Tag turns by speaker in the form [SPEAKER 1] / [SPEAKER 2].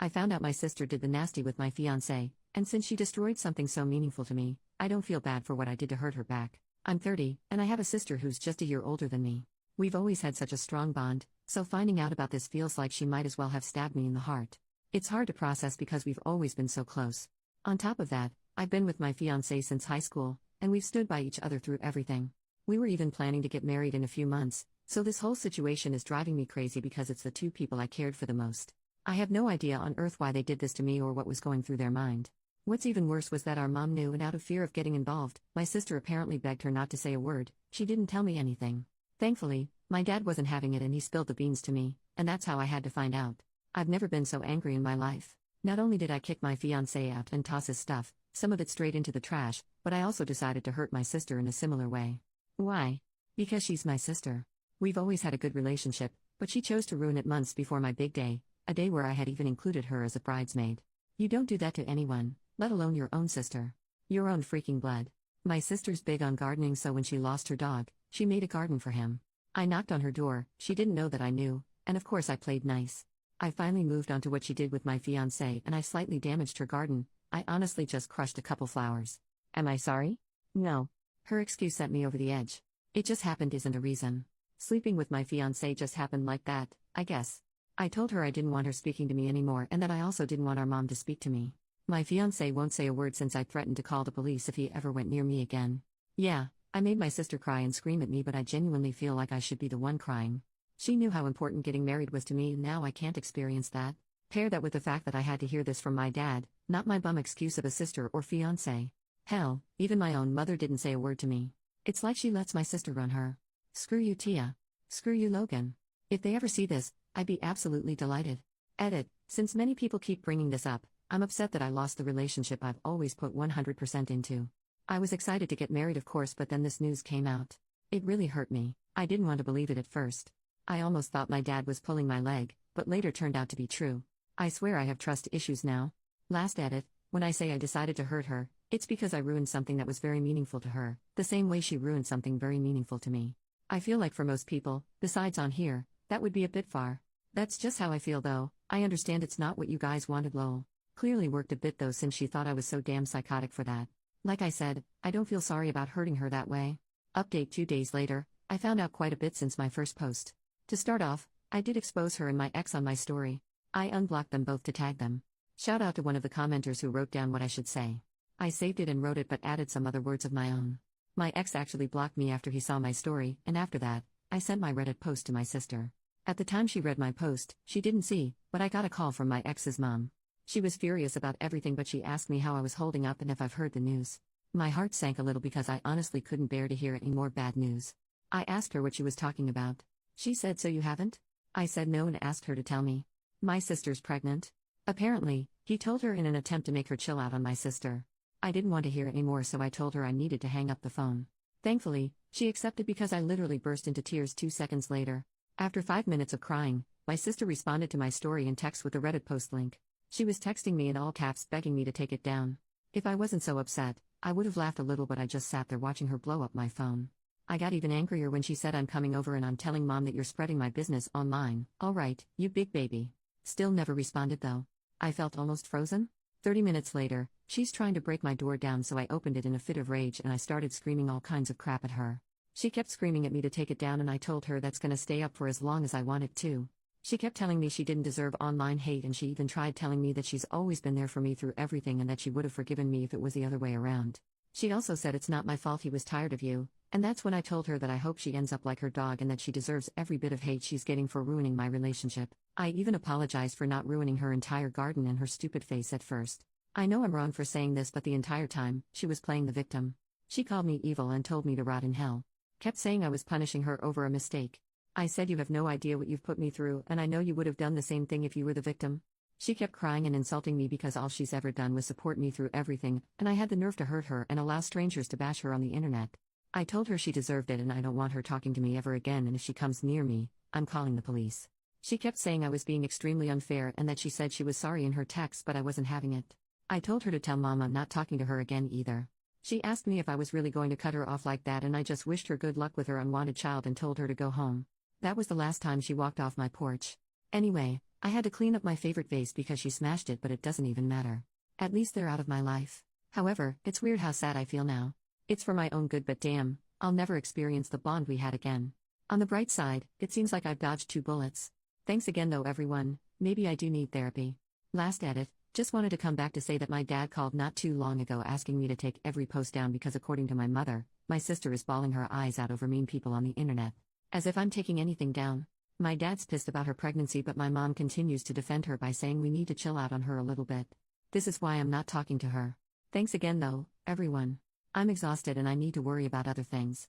[SPEAKER 1] I found out my sister did the nasty with my fiancé, and since she destroyed something so meaningful to me, I don't feel bad for what I did to hurt her back. I'm 30, and I have a sister who's just a year older than me. We've always had such a strong bond, so finding out about this feels like she might as well have stabbed me in the heart. It's hard to process because we've always been so close. On top of that, I've been with my fiancé since high school, and we've stood by each other through everything. We were even planning to get married in a few months, so this whole situation is driving me crazy because it's the two people I cared for the most. I have no idea on earth why they did this to me or what was going through their mind. What's even worse was that our mom knew, and out of fear of getting involved, my sister apparently begged her not to say a word. She didn't tell me anything. Thankfully, my dad wasn't having it and he spilled the beans to me, and that's how I had to find out. I've never been so angry in my life. Not only did I kick my fiancé out and toss his stuff, some of it straight into the trash, but I also decided to hurt my sister in a similar way. Why? Because she's my sister. We've always had a good relationship, but she chose to ruin it months before my big day, a day where I had even included her as a bridesmaid. You don't do that to anyone, let alone your own sister. Your own freaking blood. My sister's big on gardening, so when she lost her dog, she made a garden for him. I knocked on her door, she didn't know that I knew, and of course I played nice. I finally moved on to what she did with my fiancé, and I slightly damaged her garden. I honestly just crushed a couple flowers. Am I sorry? No. Her excuse sent me over the edge. It just happened isn't a reason. Sleeping with my fiancé just happened like that, I guess. I told her I didn't want her speaking to me anymore and that I also didn't want our mom to speak to me. My fiancé won't say a word since I threatened to call the police if he ever went near me again. Yeah, I made my sister cry and scream at me, but I genuinely feel like I should be the one crying. She knew how important getting married was to me, and now I can't experience that. Pair that with the fact that I had to hear this from my dad, not my bum excuse of a sister or fiancé. Hell, even my own mother didn't say a word to me. It's like she lets my sister run her. Screw you, Tia. Screw you, Logan. If they ever see this, I'd be absolutely delighted. Edit. Since many people keep bringing this up, I'm upset that I lost the relationship I've always put 100% into. I was excited to get married, of course, but then this news came out. It really hurt me. I didn't want to believe it at first. I almost thought my dad was pulling my leg, but later turned out to be true. I swear I have trust issues now. Last edit. When I say I decided to hurt her, it's because I ruined something that was very meaningful to her, the same way she ruined something very meaningful to me. I feel like for most people, besides on here, that would be a bit far. That's just how I feel though. I understand it's not what you guys wanted, lol. Clearly worked a bit though, since she thought I was so damn psychotic for that. Like I said, I don't feel sorry about hurting her that way. Update 2 days later, I found out quite a bit since my first post. To start off, I did expose her and my ex on my story. I unblocked them both to tag them. Shout out to one of the commenters who wrote down what I should say. I saved it and wrote it but added some other words of my own. My ex actually blocked me after he saw my story, and after that, I sent my Reddit post to my sister. At the time she read my post, she didn't see, but I got a call from my ex's mom. She was furious about everything, but she asked me how I was holding up and if I've heard the news. My heart sank a little because I honestly couldn't bear to hear any more bad news. I asked her what she was talking about. She said, "So you haven't?" I said no and asked her to tell me. My sister's pregnant. Apparently, he told her in an attempt to make her chill out on my sister. I didn't want to hear anymore, so I told her I needed to hang up the phone. Thankfully, she accepted because I literally burst into tears 2 seconds later. After 5 minutes of crying, my sister responded to my story in text with a Reddit post link. She was texting me in all caps begging me to take it down. If I wasn't so upset, I would have laughed a little, but I just sat there watching her blow up my phone. I got even angrier when she said, "I'm coming over and I'm telling mom that you're spreading my business online." Alright, you big baby. Still never responded though. I felt almost frozen. 30 minutes later, she's trying to break my door down, so I opened it in a fit of rage and I started screaming all kinds of crap at her. She kept screaming at me to take it down and I told her that's gonna stay up for as long as I want it to. She kept telling me she didn't deserve online hate, and she even tried telling me that she's always been there for me through everything and that she would have forgiven me if it was the other way around. She also said it's not my fault he was tired of you, and that's when I told her that I hope she ends up like her dog and that she deserves every bit of hate she's getting for ruining my relationship. I even apologized for not ruining her entire garden and her stupid face at first. I know I'm wrong for saying this, but the entire time, she was playing the victim. She called me evil and told me to rot in hell. Kept saying I was punishing her over a mistake. I said, "You have no idea what you've put me through, and I know you would have done the same thing if you were the victim." She kept crying and insulting me because all she's ever done was support me through everything, and I had the nerve to hurt her and allow strangers to bash her on the internet. I told her she deserved it and I don't want her talking to me ever again, and if she comes near me, I'm calling the police. She kept saying I was being extremely unfair and that she said she was sorry in her text, but I wasn't having it. I told her to tell mom I'm not talking to her again either. She asked me if I was really going to cut her off like that, and I just wished her good luck with her unwanted child and told her to go home. That was the last time she walked off my porch. Anyway, I had to clean up my favorite vase because she smashed it, but it doesn't even matter. At least they're out of my life. However, it's weird how sad I feel now. It's for my own good, but damn, I'll never experience the bond we had again. On the bright side, it seems like I've dodged 2 bullets. Thanks again though everyone, maybe I do need therapy. Last edit, just wanted to come back to say that my dad called not too long ago asking me to take every post down because according to my mother, my sister is bawling her eyes out over mean people on the internet. As if I'm taking anything down. My dad's pissed about her pregnancy, but my mom continues to defend her by saying we need to chill out on her a little bit. This is why I'm not talking to her. Thanks again though, everyone. I'm exhausted and I need to worry about other things.